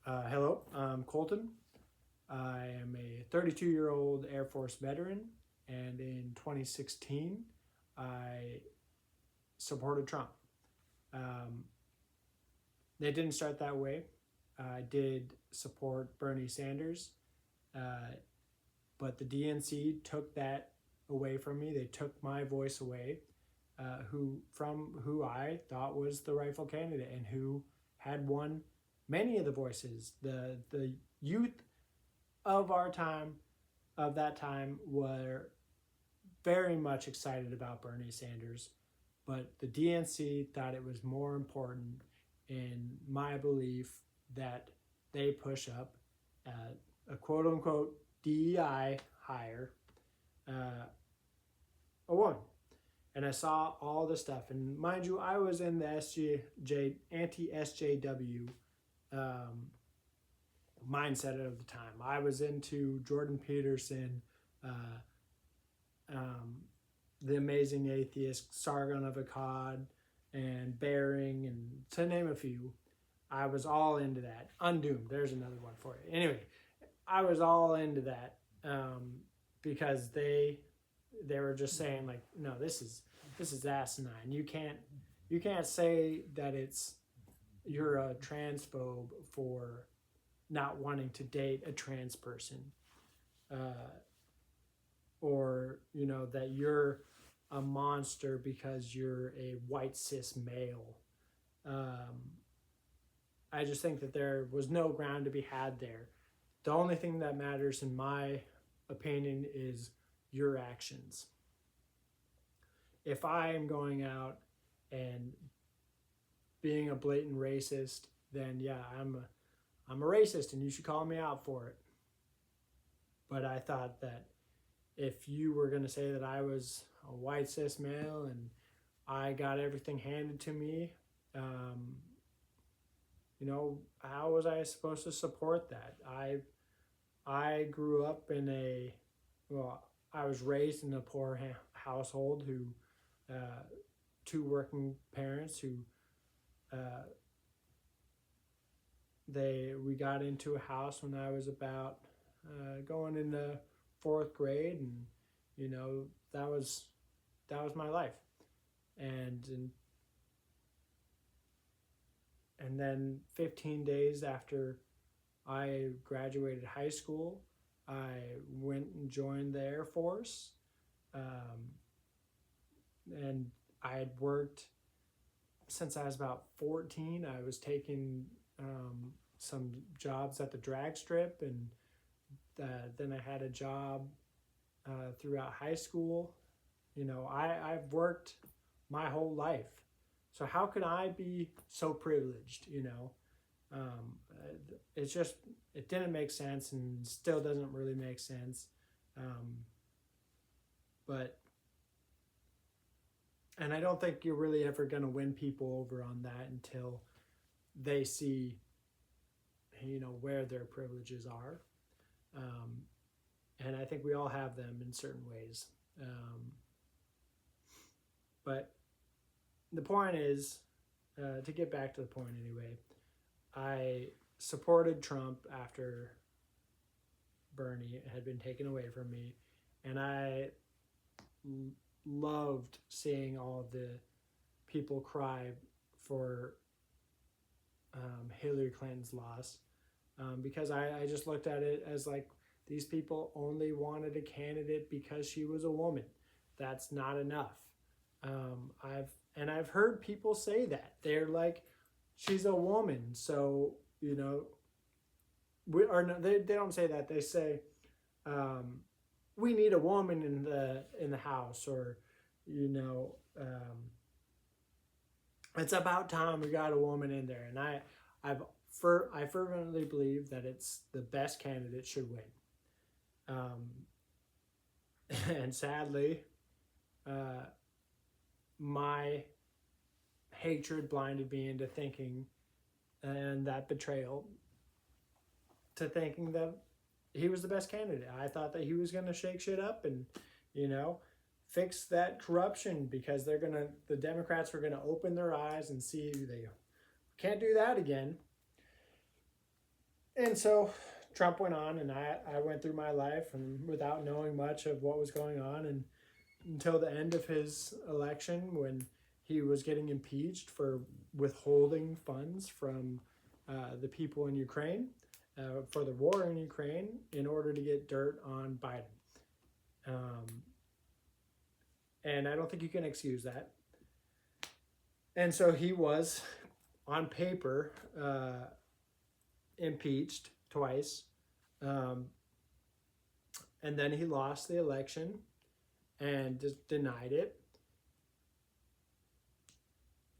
Hello, I'm Colton. I am a 32-year-old Air Force veteran, and in 2016, I supported Trump. Um, it didn't start that way. I did support Bernie Sanders, uh, but the DNC took that away from me. They took my voice away, who I thought was the rightful candidate and who had won many of the voices. The youth of our time, of that time, were very much excited about Bernie Sanders, but the DNC thought it was more important, in my belief, that they push up a quote unquote DEI hire, a woman. And I saw all the stuff. And mind you, I was in the anti SJW um, mindset of the time. I was into Jordan Peterson, uh, um, The Amazing Atheist, Sargon of Akkad, and Bering, and to name a few. I was all into that. Undoomed, there's another one for you. Anyway, I was all into that because they were just saying like, no, this is asinine. You can't say that you're a transphobe for not wanting to date a trans person, uh, or that you're a monster because you're a white cis male. Um, I just think that there was no ground to be had there. The only thing that matters, in my opinion, is your actions. If I am going out and being a blatant racist, then yeah, I'm a racist and you should call me out for it. But I thought that if you were going to say that I was a white cis male and I got everything handed to me, um, how was I supposed to support that? I grew up in well, I was raised in a poor household who, uh, two working parents who, uh, we got into a house when I was about going into fourth grade, and you know that was my life, and and then 15 days after I graduated high school, I went and joined the Air Force, um, and I had worked since I was about 14. I was taking some jobs at the drag strip, and then I had a job throughout high school. I've worked my whole life. So how can I be so privileged? It's just, it didn't make sense and still doesn't really make sense. Um, but and I don't think you're really ever going to win people over on that until they see, where their privileges are. Um, and I think we all have them in certain ways. But the point is, to get back to the point anyway, I supported Trump after Bernie had been taken away from me, and I loved seeing all of the people cry for Hillary Clinton's loss, because I just looked at it as like, these people only wanted a candidate because she was a woman. That's not enough. I've heard people say that. They're like, she's a woman, so they don't say that. They say, we need a woman in the house, or it's about time we got a woman in there. And I fervently believe that it's the best candidate should win. And sadly, my hatred blinded me into thinking, and that betrayal, to thinking that he was the best candidate. I thought that he was going to shake shit up and, fix that corruption, because the Democrats were going to open their eyes and see they can't do that again. And so Trump went on, and I went through my life and without knowing much of what was going on, and until the end of his election when he was getting impeached for withholding funds from the people in Ukraine for the war in Ukraine in order to get dirt on Biden. Um, and I don't think you can excuse that. And so he was, on paper, impeached twice. Um, and then he lost the election and just denied it.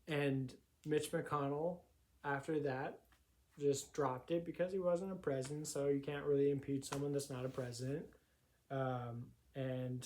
And Mitch McConnell, after that, just dropped it because he wasn't a president, so you can't really impeach someone that's not a president. And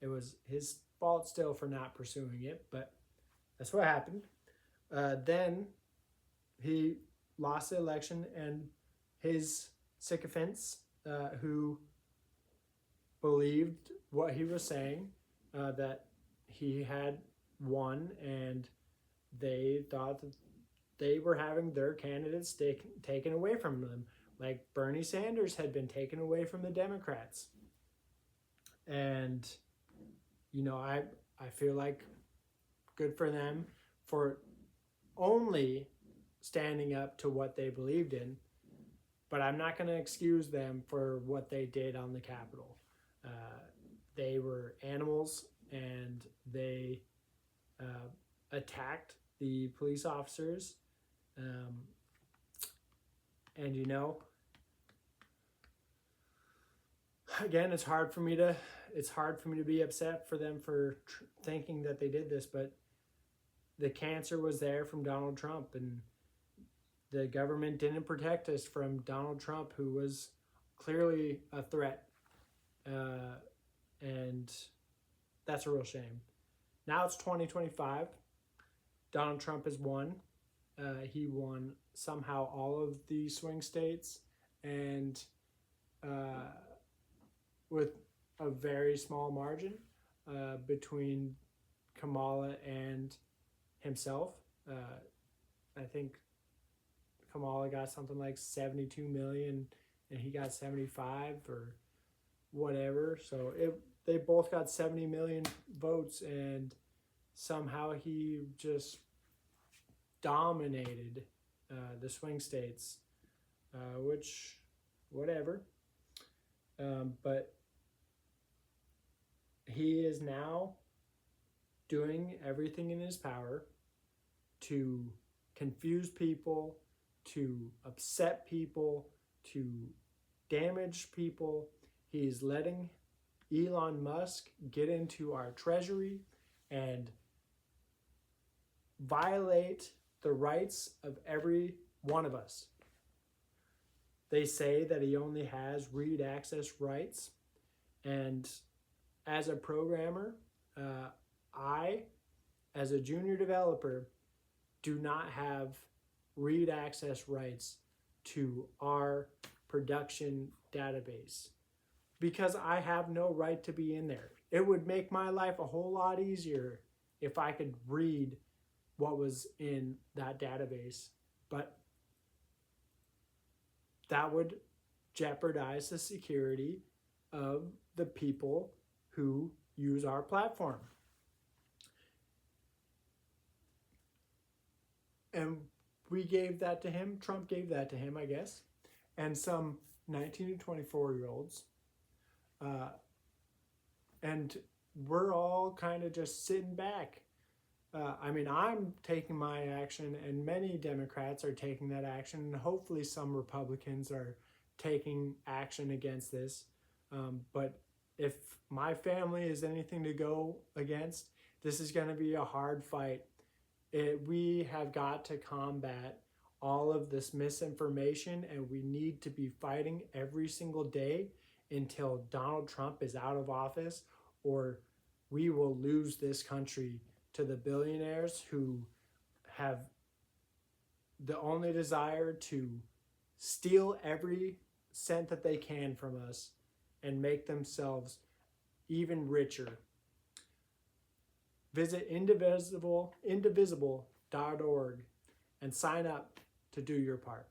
it was his fault still for not pursuing it, but that's what happened. Then he lost the election, and his sycophants, who believed what he was saying, that he had won, and they thought that they were having their candidates taken away from them, like Bernie Sanders had been taken away from the Democrats. And I feel like good for them for only standing up to what they believed in, but I'm not going to excuse them for what they did on the Capitol. They were animals, and they attacked the police officers. And again, it's hard for me to be upset for them for thinking that they did this, but the cancer was there from Donald Trump, and the government didn't protect us from Donald Trump, who was clearly a threat. And that's a real shame. Now it's 2025. Donald Trump has won. He won somehow all of the swing states, and with a very small margin between Kamala and himself. I think Kamala got something like 72 million and he got 75 or whatever. So they both got 70 million votes, and somehow he just dominated the swing states, which, whatever. But he is now doing everything in his power to confuse people, to upset people, to damage people. He's letting Elon Musk get into our treasury and violate the rights of every one of us. They say that he only has read access rights, and as a programmer, I, as a junior developer, do not have read access rights to our production database because I have no right to be in there. It would make my life a whole lot easier if I could read what was in that database, but that would jeopardize the security of the people who use our platform. And we gave that to him. Trump gave that to him, I guess. And some 19 to 24-year-olds. And we're all kind of just sitting back. I'm taking my action, and many Democrats are taking that action, and hopefully some Republicans are taking action against this. But if my family is anything to go against, this is going to be a hard fight. We have got to combat all of this misinformation, and we need to be fighting every single day until Donald Trump is out of office, or we will lose this country to the billionaires who have the only desire to steal every cent that they can from us and make themselves even richer. Visit indivisible.org and sign up to do your part.